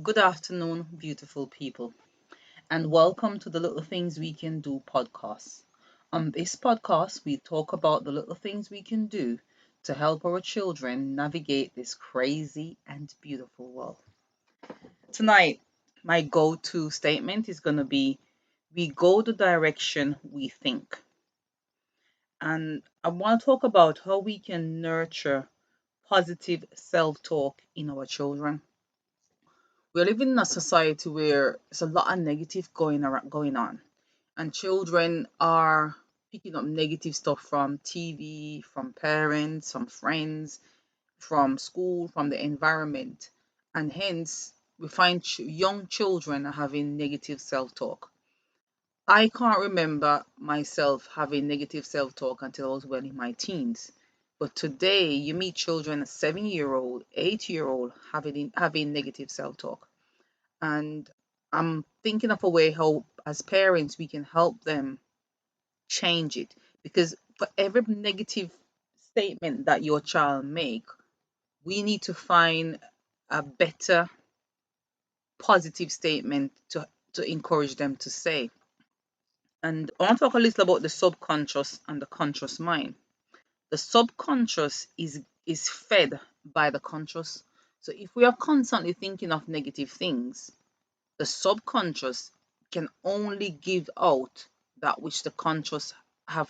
Good afternoon, beautiful people, and welcome to the Little Things We Can Do podcast. On this podcast, we talk about the little things we can do to help our children navigate this crazy and beautiful world. Tonight, my go to statement is going to be we go the direction we think. And I want to talk about how we can nurture positive self talk in our children. We're living in a society where there's a lot of negative going on, and children are picking up negative stuff from TV, from parents, from friends, from school, from the environment, and hence we find young children are having negative self-talk. I can't remember myself having negative self-talk until I was well in my teens. But today, you meet children, a 7-year-old, 8-year-old, having negative self-talk. And I'm thinking of a way how, as parents, we can help them change it. Because for every negative statement that your child make, we need to find a better positive statement to encourage them to say. And I want to talk a little about the subconscious and the conscious mind. The subconscious is fed by the conscious. So if we are constantly thinking of negative things, the subconscious can only give out that which the conscious have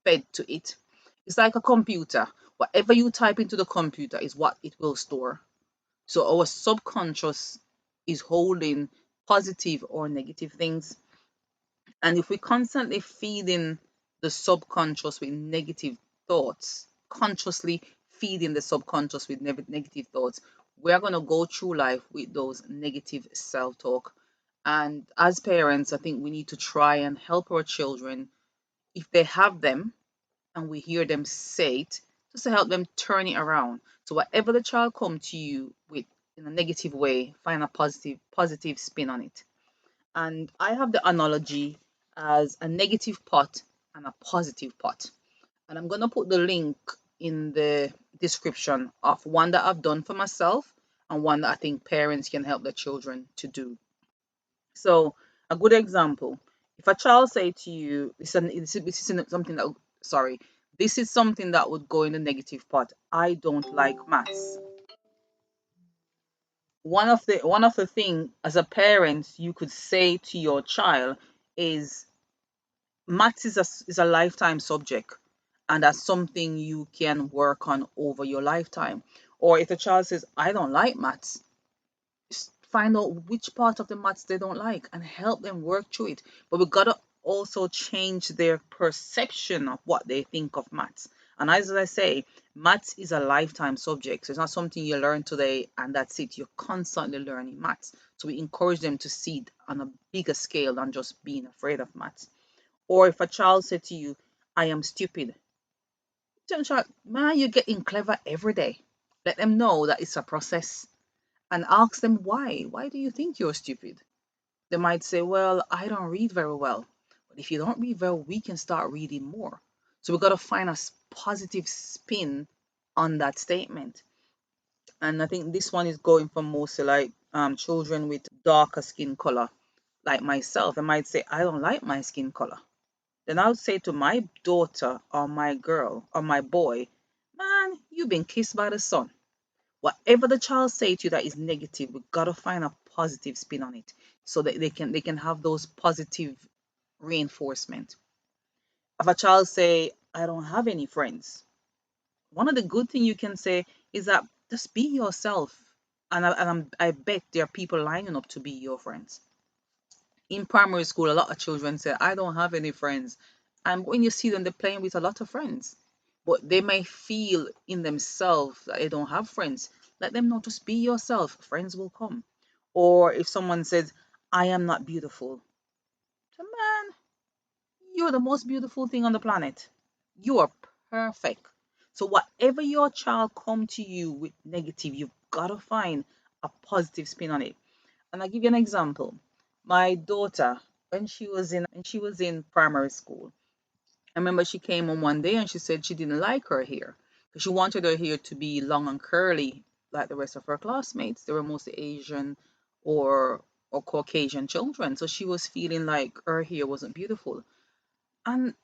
fed to it. It's like a computer. Whatever you type into the computer is what it will store. So our subconscious is holding positive or negative things. And if we constantly feeding the subconscious with negative thoughts, consciously feeding the subconscious with negative thoughts, we're going to go through life with those negative self talk. And as parents, I think we need to try and help our children if they have them and we hear them say it, just to help them turn it around. So whatever the child come to you with in a negative way, find a positive spin on it. And I have the analogy as a negative pot and a positive pot. And I'm going to put the link in the description of one that I've done for myself and one that I think parents can help their children to do. So, a good example, if a child say to you, this is something that, sorry, this is something that would go in the negative pot. I don't like maths. One of the thing as a parent you could say to your child is maths is a lifetime subject, and that's something you can work on over your lifetime. Or if a child says, I don't like maths, find out which part of the maths they don't like and help them work through it. But we gotta also change their perception of what they think of maths. And as I say, maths is a lifetime subject. So it's not something you learn today and that's it. You're constantly learning maths. So we encourage them to see it on a bigger scale than just being afraid of maths. Or if a child said to you, I am stupid, tell the child, man, you're getting clever every day. Let them know that it's a process and ask them why. Why do you think you're stupid? They might say, well, I don't read very well. But if you don't read well, we can start reading more. So we've got to find a positive spin on that statement. And I think this one is going for mostly like children with darker skin color, like myself. They might say, I don't like my skin color. Then I would say to my daughter or my girl or my boy, man, you've been kissed by the sun. Whatever the child say to you that is negative, we gotta find a positive spin on it so that they can have those positive reinforcement. If a child say, I don't have any friends, one of the good thing you can say is that just be yourself. And I bet there are people lining up to be your friends. In primary school, a lot of children say, I don't have any friends. And when you see them, they're playing with a lot of friends. But they may feel in themselves that they don't have friends. Let them know, just be yourself. Friends will come. Or if someone says, I am not beautiful, say, man, you're the most beautiful thing on the planet. You are perfect. So whatever your child come to you with negative, you've got to find a positive spin on it. And I'll give you an example. My daughter, when she was in primary school, I remember she came on one day and she said she didn't like her hair because she wanted her hair to be long and curly like the rest of her classmates. They were mostly Asian or Caucasian children. So she was feeling like her hair wasn't beautiful. And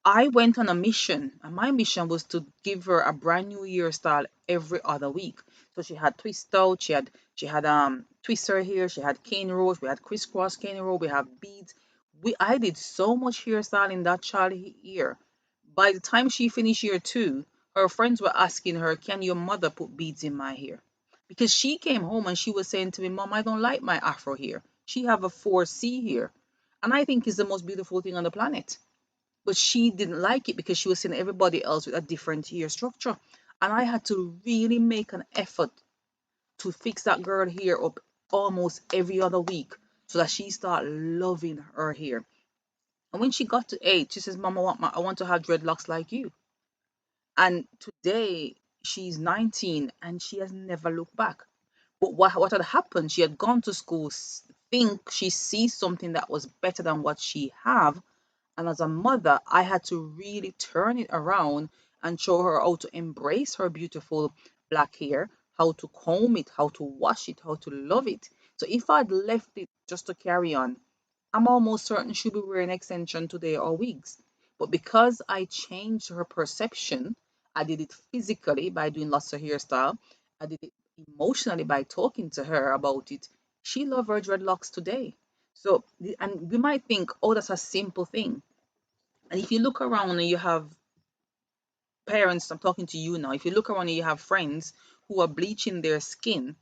I went on a mission, and my mission was to give her a brand new hairstyle every other week. So she had twist out, she had twister hair, she had cane rows, we had crisscross cane row, we have beads. I did so much hairstyle in that child ear. By the time she finished year two, her friends were asking her, "Can your mother put beads in my hair?" Because she came home and she was saying to me, "Mom, I don't like my afro hair. She have a 4C here." And I think it's the most beautiful thing on the planet, but she didn't like it because she was seeing everybody else with a different hair structure. And I had to really make an effort to fix that girl hair up almost every other week so that she started loving her hair. And when she got to eight, she says, "Mom, I want to have dreadlocks like you." And today she's 19 and she has never looked back. But what had happened, she had gone to school, think she sees something that was better than what she have. And as a mother, I had to really turn it around and show her how to embrace her beautiful black hair, how to comb it, how to wash it, how to love it. So if I'd left it just to carry on, I'm almost certain she'll be wearing extension today or wigs. But because I changed her perception, I did it physically by doing lots of hairstyle. I did it emotionally by talking to her about it. She loves her dreadlocks today. So, and we might think, oh, that's a simple thing. And if you look around and you have parents, I'm talking to you now, if you look around and you have friends who are bleaching their skin,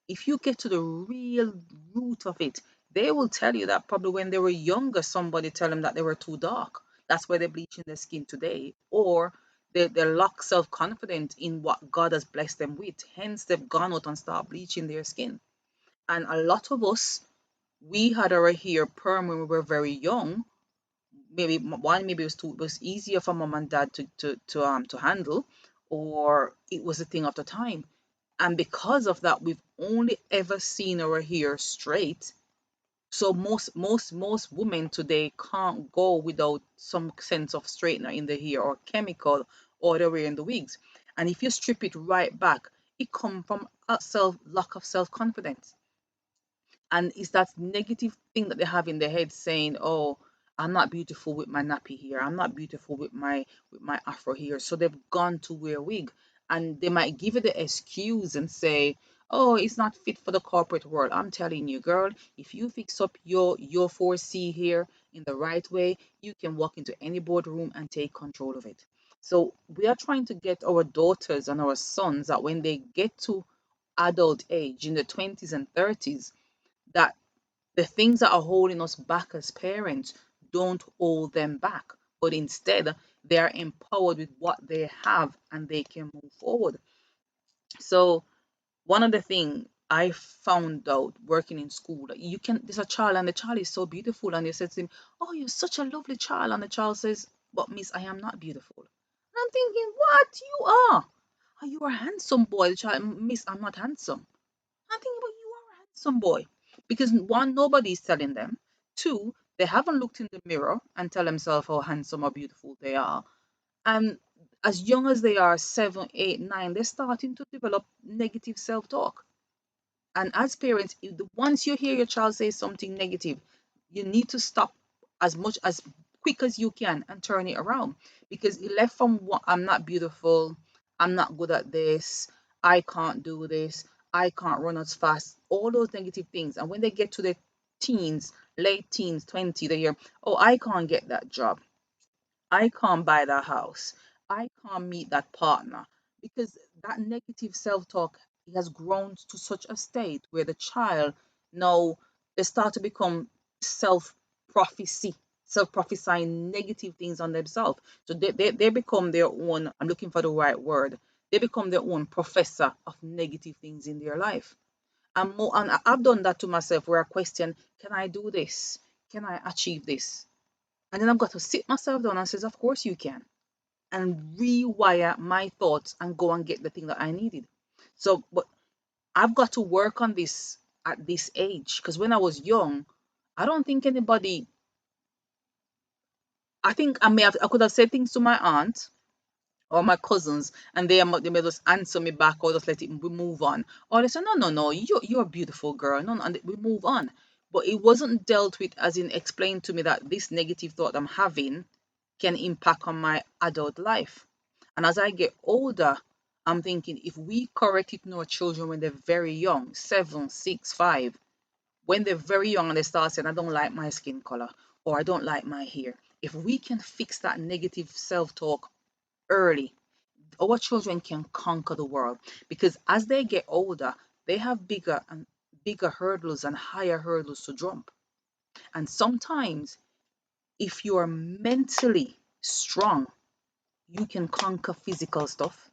if you get to the real root of it, they will tell you that probably when they were younger, somebody tell them that they were too dark. That's why they're bleaching their skin today. Or they lack self-confidence in what God has blessed them with. Hence, they've gone out and start bleaching their skin. And a lot of us, we had our hair perm when we were very young. Maybe it was easier for mom and dad to handle, or it was a thing of the time. And because of that, we've only ever seen our hair straight. So most women today can't go without some sense of straightener in the hair or chemical, or they're wearing the wigs. And if you strip it right back, it comes from a self lack of self-confidence. And it's that negative thing that they have in their head saying, "Oh, I'm not beautiful with my nappy hair, I'm not beautiful with my afro hair." So they've gone to wear a wig, and they might give it the excuse and say, "Oh, it's not fit for the corporate world." I'm telling you, girl, if you fix up your 4C here in the right way, you can walk into any boardroom and take control of it. So we are trying to get our daughters and our sons that when they get to adult age in the 20s and 30s, that the things that are holding us back as parents don't hold them back, but instead they are empowered with what they have and they can move forward. So one of the things I found out working in school, that you can, there's a child and the child is so beautiful, and they said to him, "Oh, you're such a lovely child," and the child says, "But miss, I am not beautiful." And I'm thinking, what, you are? "Oh, you are a handsome boy." The child, "Miss, I'm not handsome." I'm thinking, but you are a handsome boy. Because one, nobody's telling them. Two, they haven't looked in the mirror and tell themselves how handsome or beautiful they are. And as young as they are, 7, 8, 9, they're starting to develop negative self-talk. And as parents, once you hear your child say something negative, you need to stop as much as quick as you can and turn it around. Because it left from what, "I'm not beautiful, I'm not good at this, I can't do this, I can't run as fast," all those negative things. And when they get to the teens, late teens, 20, they hear, "Oh, I can't get that job, I can't buy that house, I can't meet that partner," because that negative self-talk has grown to such a state where the child now, they start to become self-prophecy, self-prophesying negative things on themselves. So they become their own, I'm looking for the right word, they become their own professor of negative things in their life. And I've done that to myself, where I question, can I do this? Can I achieve this? And then I've got to sit myself down and says, of course you can, and rewire my thoughts and go and get the thing that I needed. So, but I've got to work on this at this age, because when I was young, I don't think anybody, I think I could have said things to my aunt or my cousins, and they may just answer me back or just let it we move on. Or they say, no, no, no, you're a beautiful girl. No, no, and we move on. But it wasn't dealt with as in explained to me that this negative thought I'm having can impact on my adult life. And as I get older, I'm thinking if we correct it in our children when they're very young, 7, 6, 5, when they're very young and they start saying, I don't like my skin color or I don't like my hair, if we can fix that negative self talk early, our children can conquer the world because as they get older, they have bigger hurdles and higher hurdles to jump. And sometimes, if you are mentally strong, you can conquer physical stuff.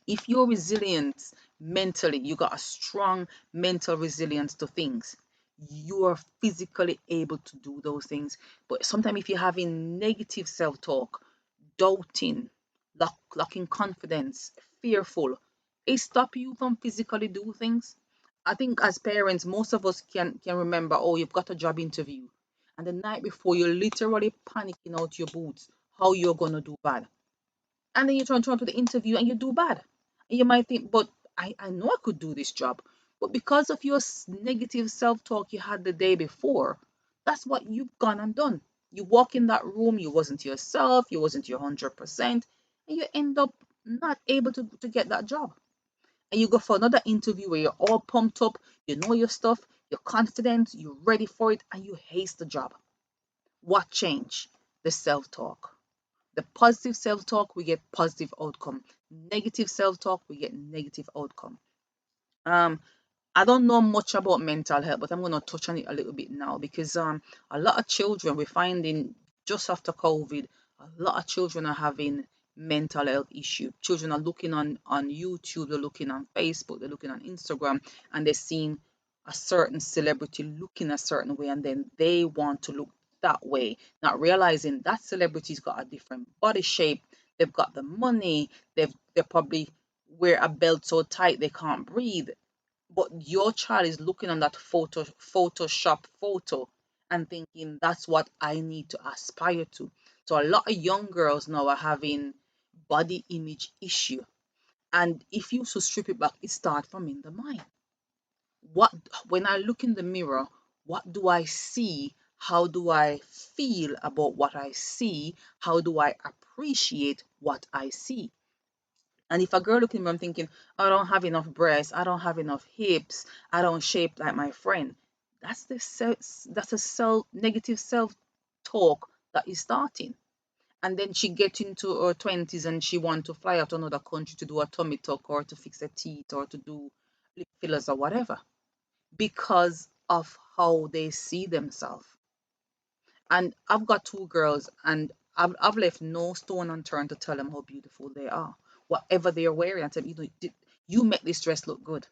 If you're resilient mentally, you got a strong mental resilience to things, you are physically able to do those things. But sometimes if you're having negative self-talk, doubting, lacking confidence, fearful, it stop you from physically do things. I think as parents, most of us can remember, oh, you've got a job interview, and the night before you're literally panicking out your boots, how you're gonna do bad, and then you turn to the interview and you do bad. And you might think, but I know I could do this job. But because of your negative self talk you had the day before, that's what you've gone and done. You walk in that room, you wasn't yourself, you wasn't your 100%, and you end up not able to get that job. And you go for another interview where you're all pumped up, you know your stuff, you're confident, you're ready for it, and you hate the job. What changed? The self talk. The positive self-talk, we get positive outcome. Negative self-talk, we get negative outcome. Um, I don't know much about mental health, but I'm going to touch on it a little bit now because a lot of children we're finding just after COVID, a lot of children are having mental health issue. Children are looking on YouTube, they're looking on Facebook, they're looking on Instagram, and they're seeing a certain celebrity looking a certain way, and then they want to look that way, not realizing that celebrity's got a different body shape. They've got the money. They probably wear a belt so tight they can't breathe, but your child is looking on that photoshop photo and thinking that's what I need to aspire to. So a lot of young girls now are having body image issue. And if you so strip it back, it starts from in the mind. What When I look in the mirror, what do I see? How do I feel about what I see? How do I appreciate what I see? And if a girl looking at me, I'm thinking, I don't have enough breasts, I don't have enough hips, I don't shape like my friend. That's a negative self talk that is starting. And then she gets into her 20s and she want to fly out to another country to do a tummy tuck or to fix her teeth or to do lip fillers or whatever because of how they see themselves. And I've got two girls, and I've left no stone unturned to tell them how beautiful they are. Whatever they're wearing, I tell them, you make this dress look good.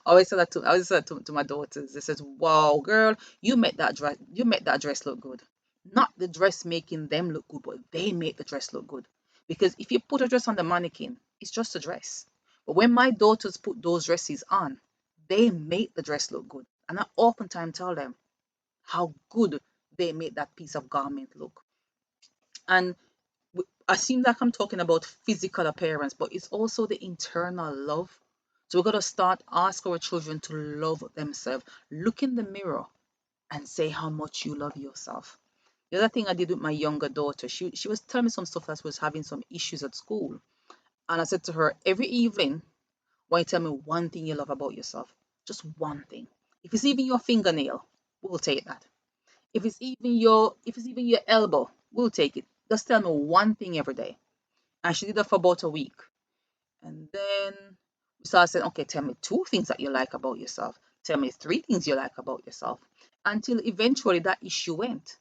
I always say that to my daughters. They says, "Wow, girl, you make that dress look good." Not the dress making them look good, but they make the dress look good. Because if you put a dress on the mannequin, it's just a dress. But when my daughters put those dresses on, they make the dress look good. And I oftentimes tell them how good they make that piece of garment look. And I seem like I'm talking about physical appearance, but it's also the internal love. So we're going to start ask our children to love themselves. Look in the mirror and say how much you love yourself. The other thing I did with my younger daughter, she was telling me some stuff that was having some issues at school. And I said to her, every evening, why you tell me one thing you love about yourself? Just one thing. If it's even your fingernail, we'll take that. If it's even your elbow, we'll take it. Just tell me one thing every day. And she did that for about a week. And then we started saying, okay, tell me two things that you like about yourself. Tell me three things you like about yourself. Until eventually that issue went.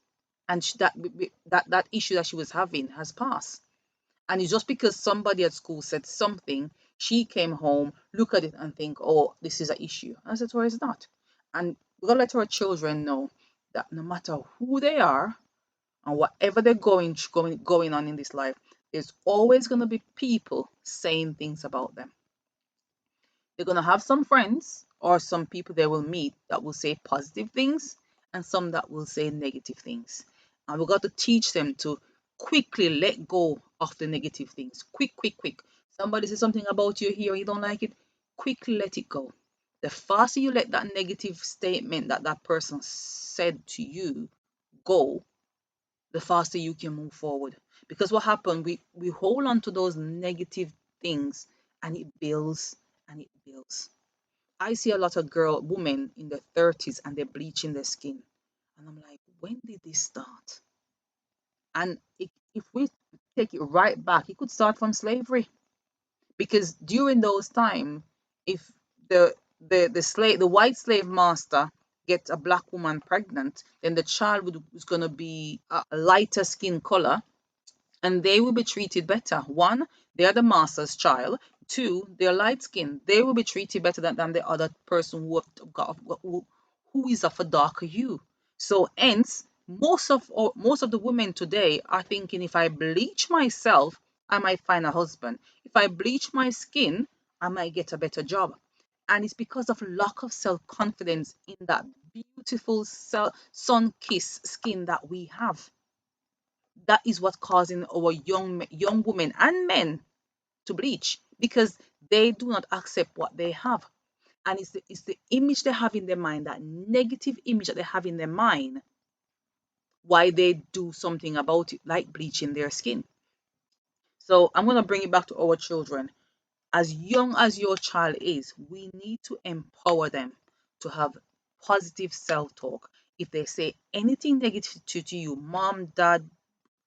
And that issue that she was having has passed. And it's just because somebody at school said something, she came home, look at it and think, oh, this is an issue. And I said, well, it's not. And we're going to let our children know that no matter who they are and whatever they're going on in this life, there's always going to be people saying things about them. They're going to have some friends or some people they will meet that will say positive things and some that will say negative things. And we've got to teach them to quickly let go of the negative things. Quick, quick, quick. Somebody says something about you here, you don't like it, quickly let it go. The faster you let that negative statement that that person said to you go, the faster you can move forward. Because what happened, we hold on to those negative things, and it builds and it builds. I see a lot of women in their 30s, and they're bleaching their skin. And I'm like, when did this start? And if we take it right back, it could start from slavery. Because during those time, if the white slave master gets a black woman pregnant, then the child was going to be a lighter skin color, and they will be treated better. One, they are the master's child. Two, they're light skinned. They will be treated better than the other person who is of a darker hue. So hence, most of the women today are thinking, if I bleach myself, I might find a husband. If I bleach my skin, I might get a better job. And it's because of lack of self-confidence in that beautiful sun-kissed skin that we have. That is what's causing our young women and men to bleach, because they do not accept what they have. And it's the image they have in their mind, that negative image that they have in their mind, why they do something about it, like bleaching their skin. So I'm going to bring it back to our children. As young as your child is, we need to empower them to have positive self-talk. If they say anything negative to you, mom, dad,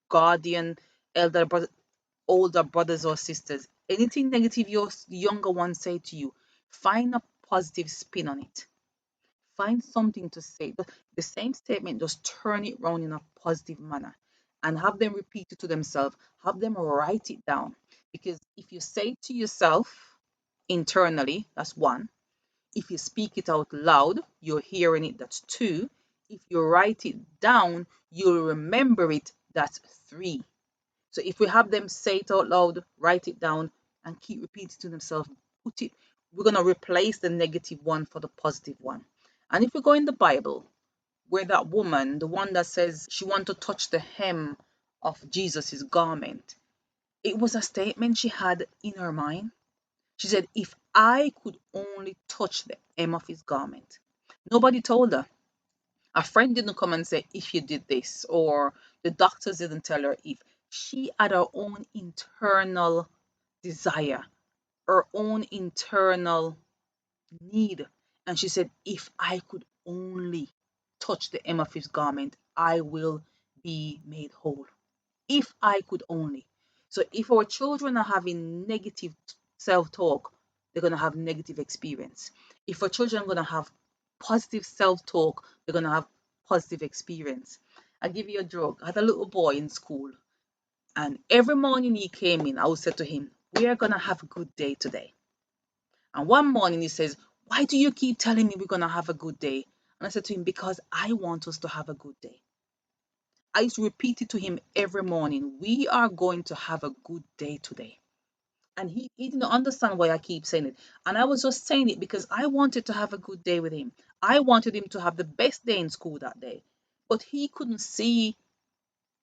guardian, elder brother, older brothers or sisters, anything negative your younger ones say to you, find a positive spin on it. Find something to say. The same statement, just turn it around in a positive manner, and have them repeat it to themselves. Have them write it down. Because if you say it to yourself internally, that's one. If you speak it out loud, you're hearing it, that's two. If you write it down, you'll remember it, that's three. So if we have them say it out loud, write it down, and keep repeating to themselves, we're going to replace the negative one for the positive one. And if we go in the Bible, where that woman, the one that says she wanted to touch the hem of Jesus's garment, it was a statement she had in her mind. She said, if I could only touch the hem of his garment. Nobody told her. A friend didn't come and say, if you did this, or the doctors didn't tell her if. She had her own internal desire, her own internal need. And she said, if I could only touch the hem of his garment, I will be made whole. If I could only. So if our children are having negative self-talk, they're going to have negative experience. If our children are going to have positive self-talk, they're going to have positive experience. I'll give you a joke. I had a little boy in school, and every morning he came in, I would say to him, we are going to have a good day today. And one morning he says, why do you keep telling me we're going to have a good day? And I said to him, because I want us to have a good day. I used to repeat it to him every morning. We are going to have a good day today. And he didn't understand why I keep saying it. And I was just saying it because I wanted to have a good day with him. I wanted him to have the best day in school that day. But he couldn't see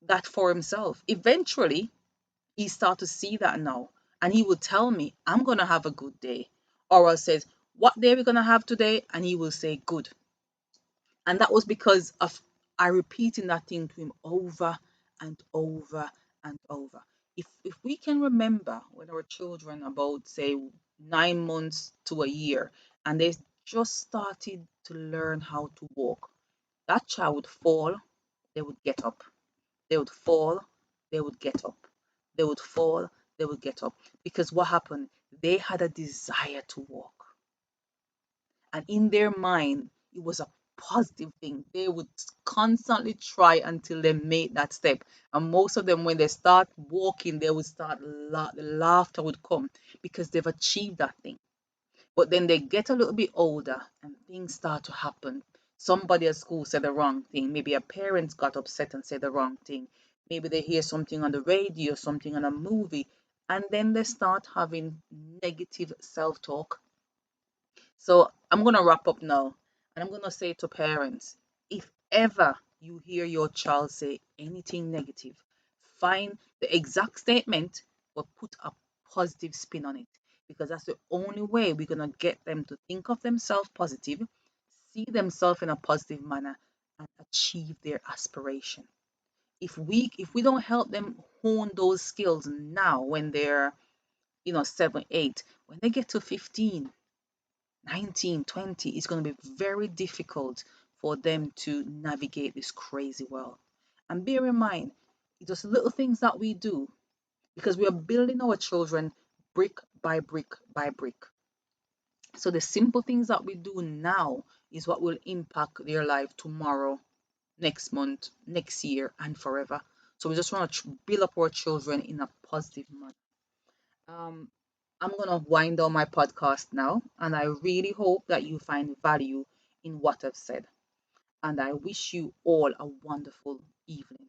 that for himself. Eventually, he started to see that now. And he would tell me, I'm going to have a good day. Or I says, what day are we going to have today? And he will say, good. And that was because of I repeating that thing to him over and over and over. If we can remember when our children about say 9 months to a year, and they just started to learn how to walk, that child would fall, they would get up. They would fall, they would get up. They would fall, they would get up. Because what happened? They had a desire to walk. And in their mind, it was a positive thing. They would constantly try until they made that step. And most of them, when they start walking, they would start the laughter would come because they've achieved that thing. But then they get a little bit older and things start to happen. Somebody at school said the wrong thing. Maybe a parent got upset and said the wrong thing. Maybe they hear something on the radio, something on a movie, and then they start having negative self-talk. So I'm going to wrap up now, and I'm going to say to parents, if ever you hear your child say anything negative, find the exact statement, but put a positive spin on it, because that's the only way we're going to get them to think of themselves positive, see themselves in a positive manner, and achieve their aspiration. If we don't help them hone those skills now when they're 7, 8, when they get to 15, 19, 20, it's going to be very difficult for them to navigate this crazy world. And bear in mind, it's just little things that we do, because we are building our children brick by brick by brick. So the simple things that we do now is what will impact their life tomorrow, next month, next year, and forever. So we just want to build up our children in a positive manner. Um, I'm gonna wind down my podcast now, and I really hope that you find value in what I've said. And I wish you all a wonderful evening.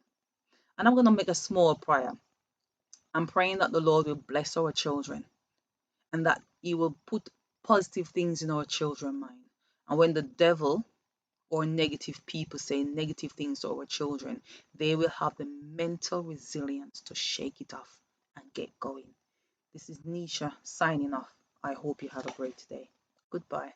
And I'm gonna make a small prayer. I'm praying that the Lord will bless our children, and that He will put positive things in our children's mind. And when the devil or negative people say negative things to our children, they will have the mental resilience to shake it off and get going. This is Nisha signing off. I hope you have a great day. Goodbye.